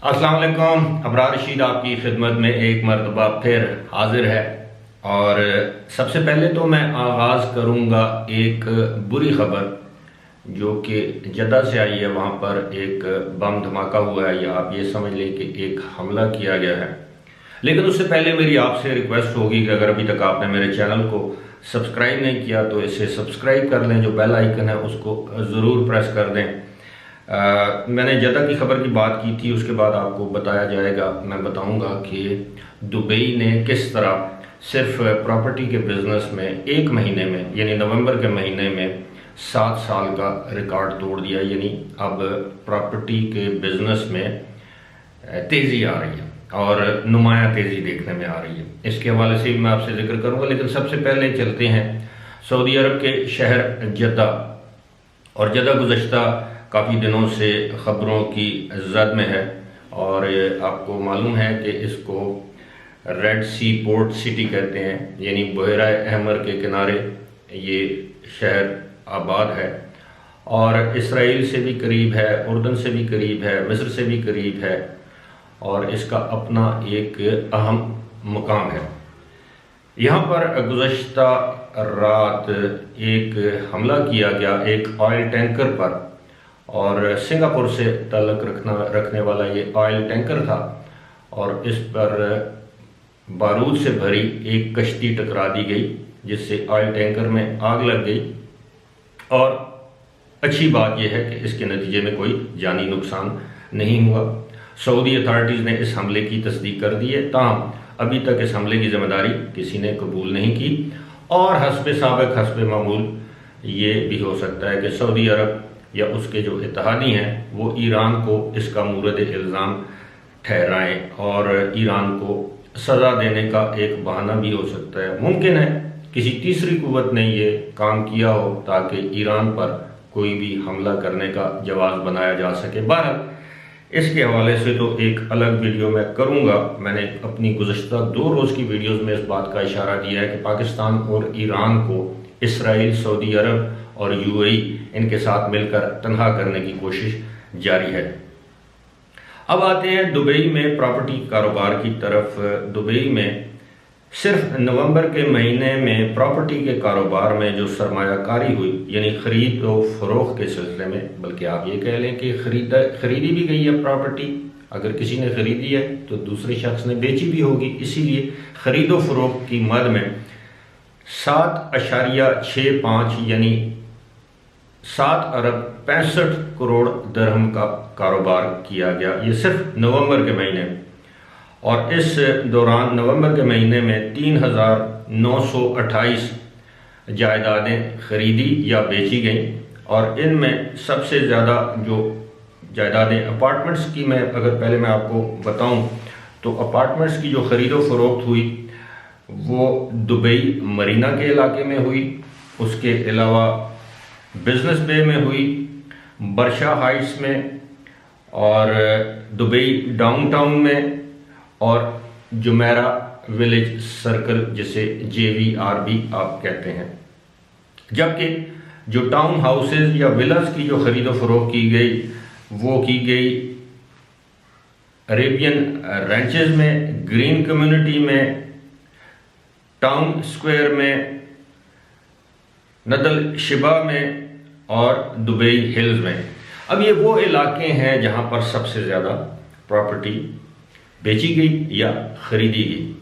अस्सलाम वालेकुम। अबरार रशीद आपकी खिदमत में एक मरतबा फिर हाजिर है। और सबसे पहले तो मैं आगाज़ करूँगा एक बुरी ख़बर जो कि जद्दा से आई है। वहाँ पर एक बम धमाका हुआ है, या आप ये समझ लें कि एक हमला किया गया है। लेकिन उससे पहले मेरी आपसे रिक्वेस्ट होगी कि अगर अभी तक आपने मेरे चैनल को सब्सक्राइब नहीं किया तो इसे सब्सक्राइब कर लें, जो बेल आइकन है उसको ज़रूर प्रेस कर दें। मैंने जद्दा की ख़बर की बात की थी, उसके बाद आपको बताया जाएगा, मैं बताऊंगा कि दुबई ने किस तरह सिर्फ प्रॉपर्टी के बिज़नेस में एक महीने में यानी नवंबर के महीने में 7 साल का रिकॉर्ड तोड़ दिया। यानी अब प्रॉपर्टी के बिज़नेस में तेज़ी आ रही है और नुमाया तेज़ी देखने में आ रही है। इसके हवाले से भी मैं आपसे जिक्र करूँगा, लेकिन सबसे पहले चलते हैं सऊदी अरब के शहर जद्दा। और जद्दा गुज़श्ता काफ़ी दिनों से ख़बरों की जद में है, और आपको मालूम है कि इसको रेड सी पोर्ट सिटी कहते हैं, यानी बहरा अहमर के किनारे ये शहर आबाद है और इसराइल से भी करीब है, उर्दन से भी करीब है, मिस्र से भी करीब है, और इसका अपना एक अहम मुकाम है। यहाँ पर गुज़श्ता रात एक हमला किया गया एक ऑयल टैंकर पर, और सिंगापुर से ताल्लुक़ रखने वाला ये ऑयल टैंकर था, और इस पर बारूद से भरी एक कश्ती टकरा दी गई, जिससे ऑयल टैंकर में आग लग गई। और अच्छी बात यह है कि इसके नतीजे में कोई जानी नुकसान नहीं हुआ। सऊदी अथॉरिटीज़ ने इस हमले की तस्दीक कर दी है, ताहम अभी तक इस हमले की जिम्मेदारी किसी ने कबूल नहीं की। और हस्बे साबिक़ हस्बे मामूल ये भी हो सकता है कि सऊदी अरब या उसके जो इत्तेहादी हैं वो ईरान को इसका मूरद इल्ज़ाम ठहराएं और ईरान को सज़ा देने का एक बहाना भी हो सकता है। मुमकिन है किसी तीसरी कुव्वत ने ये काम किया हो ताकि ईरान पर कोई भी हमला करने का जवाब बनाया जा सके। बहरहाल इसके हवाले से तो एक अलग वीडियो मैं करूँगा। मैंने अपनी गुज़श्ता 2 रोज़ की वीडियोज़ में इस बात का इशारा दिया है कि पाकिस्तान और ईरान को इसराइल, सऊदी अरब और यूएई इनके साथ मिलकर तनहा करने की कोशिश जारी है। अब आते हैं दुबई में प्रॉपर्टी कारोबार की तरफ। दुबई में सिर्फ नवंबर के महीने में प्रॉपर्टी के कारोबार में जो सरमायाकारी हुई, यानी ख़रीद और फ़रोख्त के सिलसिले में, बल्कि आप ये कह लें कि खरीदी भी गई है प्रॉपर्टी। अगर किसी ने ख़रीदी है तो दूसरे शख्स ने बेची भी होगी, इसीलिए ख़रीद व फ़रोख्त की मद में 7.65 यानी 7 अरब 65 करोड़ दरहम का कारोबार किया गया, ये सिर्फ नवंबर के महीने में। और इस दौरान नवंबर के महीने में 3,928 जायदादें खरीदी या बेची गईं, और इनमें सबसे ज़्यादा जो जायदादें अपार्टमेंट्स की, मैं अगर पहले मैं आपको बताऊं तो अपार्टमेंट्स की जो ख़रीदो फ़रोख्त हुई वो दुबई मरीना के इलाके में हुई, उसके अलावा बिजनेस बे में हुई, बरशा हाइट्स में, और दुबई डाउनटाउन में, और जुमेरा विलेज सर्कल जिसे JVR भी आप कहते हैं। जबकि जो टाउन हाउसेज या विलास की जो खरीदो फरोख्त की गई वो की गई अरेबियन रेंचेज में, ग्रीन कम्युनिटी में, टाउन स्क्वायर में, नदल शिबा में और दुबई हिल्स में। अब ये वो इलाके हैं जहां पर सबसे ज़्यादा प्रॉपर्टी बेची गई या ख़रीदी गई।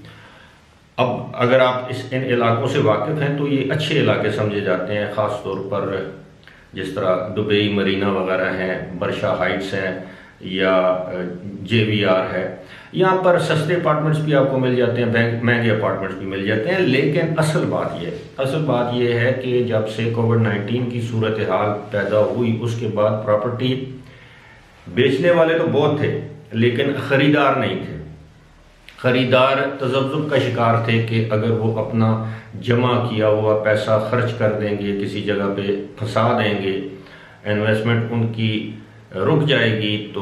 अब अगर आप इन इलाकों से वाकिफ़ हैं तो ये अच्छे इलाके समझे जाते हैं, ख़ास तौर पर जिस तरह दुबई मरीना वगैरह हैं, बरशा हाइट्स हैं या JVR है। यहाँ पर सस्ते अपार्टमेंट्स भी आपको मिल जाते हैं, महंगे अपार्टमेंट्स भी मिल जाते हैं। लेकिन असल बात ये है कि जब से कोविड-19 की सूरत हाल पैदा हुई उसके बाद प्रॉपर्टी बेचने वाले तो बहुत थे, लेकिन ख़रीदार नहीं थे। ख़रीदार तज़ब्ज़ुब का शिकार थे कि अगर वो अपना जमा किया हुआ पैसा खर्च कर देंगे, किसी जगह पे फंसा देंगे, इन्वेस्टमेंट उनकी रुक जाएगी तो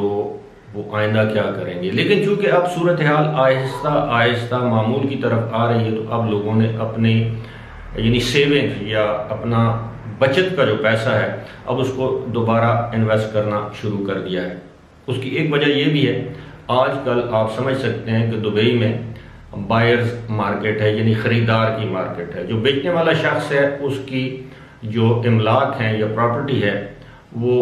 वो आइंदा क्या करेंगे। लेकिन चूंकि अब सूरत हाल आहिस्ता आहिस्ता मामूल की तरफ आ रही है, तो अब लोगों ने अपने यानी सेविंग या अपना बचत का जो पैसा है अब उसको दोबारा इन्वेस्ट करना शुरू कर दिया है। उसकी एक वजह यह भी है आजकल आप समझ सकते हैं कि दुबई में बायर्स मार्केट है, यानी ख़रीदार की मार्केट है। जो बेचने वाला शख्स है उसकी जो इमलाक हैं या प्रॉपर्टी है वो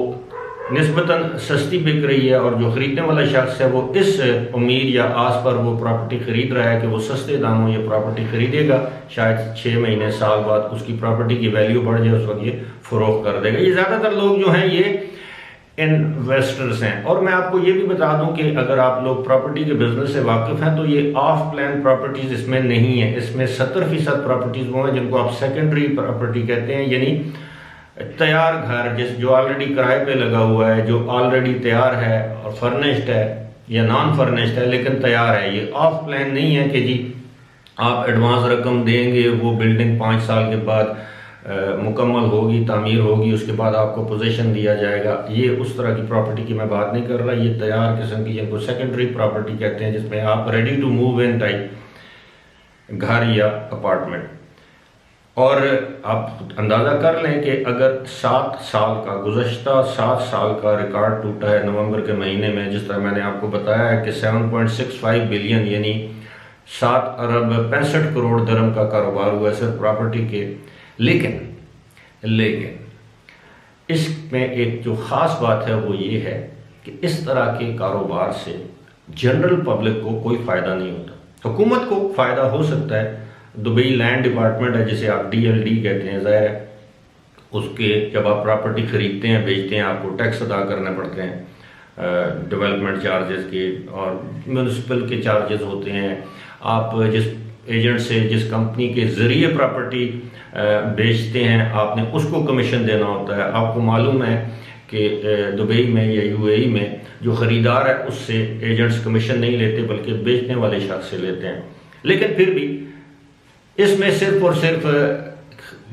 निस्बतन सस्ती बिक रही है, और जो ख़रीदने वाला शख्स है वो इस उम्मीद या आस पर वो प्रॉपर्टी ख़रीद रहा है कि वो सस्ते दामों ये प्रॉपर्टी ख़रीदेगा, शायद 6 महीने साल बाद उसकी प्रॉपर्टी की वैल्यू बढ़ जाए, उस वक्त ये फ़रोख्त कर देगा। ये ज़्यादातर लोग जो हैं ये इन्वेस्टर्स हैं। और मैं आपको ये भी बता दूं कि अगर आप लोग प्रॉपर्टी के बिजनेस से वाकिफ़ हैं तो ये ऑफ प्लान प्रॉपर्टीज़ इसमें नहीं है। इसमें 70% प्रॉपर्टीज़ वो हैं जिनको आप सेकेंडरी प्रॉपर्टी कहते हैं, यानी तैयार घर जो ऑलरेडी किराए पे लगा हुआ है, जो ऑलरेडी तैयार है और फर्निश्ड है या नॉन फर्निश्ड है लेकिन तैयार है। ये ऑफ प्लान नहीं है कि जी आप एडवांस रकम देंगे, वो बिल्डिंग 5 साल के बाद मुकम्मल होगी, तामीर होगी, उसके बाद आपको पोजीशन दिया जाएगा। ये उस तरह की प्रॉपर्टी की मैं बात नहीं कर रहा। ये तैयार किस्म की जिनको सेकेंडरी प्रॉपर्टी कहते हैं, जिसमें आप ready to move in type घर या अपार्टमेंट। और आप अंदाज़ा कर लें कि अगर 7 साल का गुज़श्ता 7 साल का रिकॉर्ड टूटा है नवंबर के महीने में, जिस तरह मैंने आपको बताया है कि 7.65 बिलियन यानी 7 अरब 65 करोड़ दरम का कारोबार हुआ है सिर्फ प्रॉपर्टी के। लेकिन इसमें एक जो ख़ास बात है वो ये है कि इस तरह के कारोबार से जनरल पब्लिक को कोई फ़ायदा नहीं होता। हुकूमत को फ़ायदा हो सकता है, दुबई लैंड डिपार्टमेंट है जिसे आप DLD कहते हैं, ज़ाहिर है उसके जब आप प्रॉपर्टी ख़रीदते हैं बेचते हैं आपको टैक्स अदा करने पड़ते हैं, डेवलपमेंट चार्जेस के और म्यूनिसिपल के चार्जेस होते हैं। आप जिस एजेंट से जिस कंपनी के ज़रिए प्रॉपर्टी बेचते हैं आपने उसको कमीशन देना होता है। आपको मालूम है कि दुबई में या UAE में जो ख़रीदार है उससे एजेंट्स कमीशन नहीं लेते बल्कि बेचने वाले शख्स से लेते हैं। लेकिन फिर भी इसमें सिर्फ और सिर्फ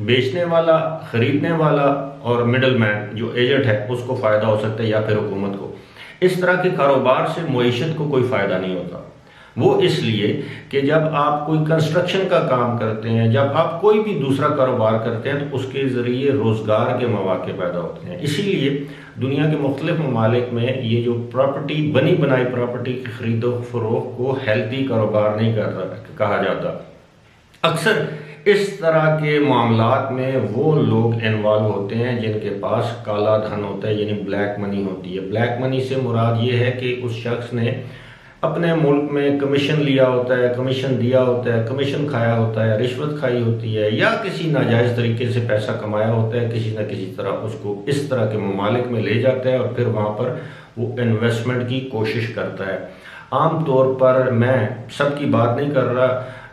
बेचने वाला, ख़रीदने वाला और मिडल मैन जो एजेंट है उसको फ़ायदा हो सकता है या फिर हुकूमत को। इस तरह के कारोबार से मईशत को कोई फ़ायदा नहीं होता। वो इसलिए कि जब आप कोई कंस्ट्रक्शन का काम करते हैं, जब आप कोई भी दूसरा कारोबार करते हैं तो उसके ज़रिए रोज़गार के मौके पैदा होते हैं। इसीलिए दुनिया के मुख्तलिफ ममालिक में ये जो प्रॉपर्टी बनी बनाई प्रॉपर्टी की ख़रीदो फरोख्त को हेल्दी कारोबार नहीं कहा जाता। अक्सर इस तरह के मामलात में वो लोग इन्वॉल्व होते हैं जिनके पास काला धन होता है, यानी ब्लैक मनी होती है। ब्लैक मनी से मुराद ये है कि उस शख्स ने अपने मुल्क में कमीशन लिया होता है, कमीशन दिया होता है, कमीशन खाया होता है, रिश्वत खाई होती है या किसी नाजायज़ तरीके से पैसा कमाया होता है, किसी न किसी तरह उसको इस तरह के ममालिक में ले जाता है और फिर वहाँ पर वो इन्वेस्टमेंट की कोशिश करता है। आम तौर पर मैं सबकी बात नहीं कर रहा,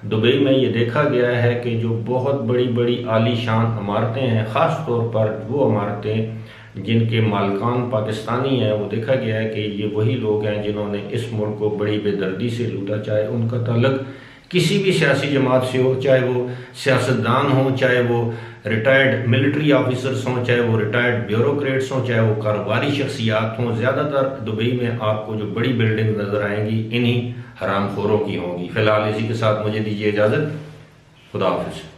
दुबई में ये देखा गया है कि जो बहुत बड़ी बड़ी आलीशान इमारतें हैं, ख़ास तौर पर वो इमारतें जिनके मालिकान पाकिस्तानी हैं, वो देखा गया है कि ये वही लोग हैं जिन्होंने इस मुल्क को बड़ी बेदर्दी से लूटा। चाहे उनका ताल्लुक किसी भी सियासी जमात से हो, चाहे वो सियासतदान हो, चाहे वो रिटायर्ड मिलिट्री ऑफिसर्स हों, चाहे वो रिटायर्ड ब्यूरोक्रेट्स हों, चाहे वो कारोबारी शख्सियात हों। ज़्यादातर दुबई में आपको जो बड़ी बिल्डिंग नज़र आएंगी इन्हीं हरामखोरों की होंगी। फ़िलहाल इसी के साथ मुझे दीजिए इजाज़त। खुदा हाफ़िज़।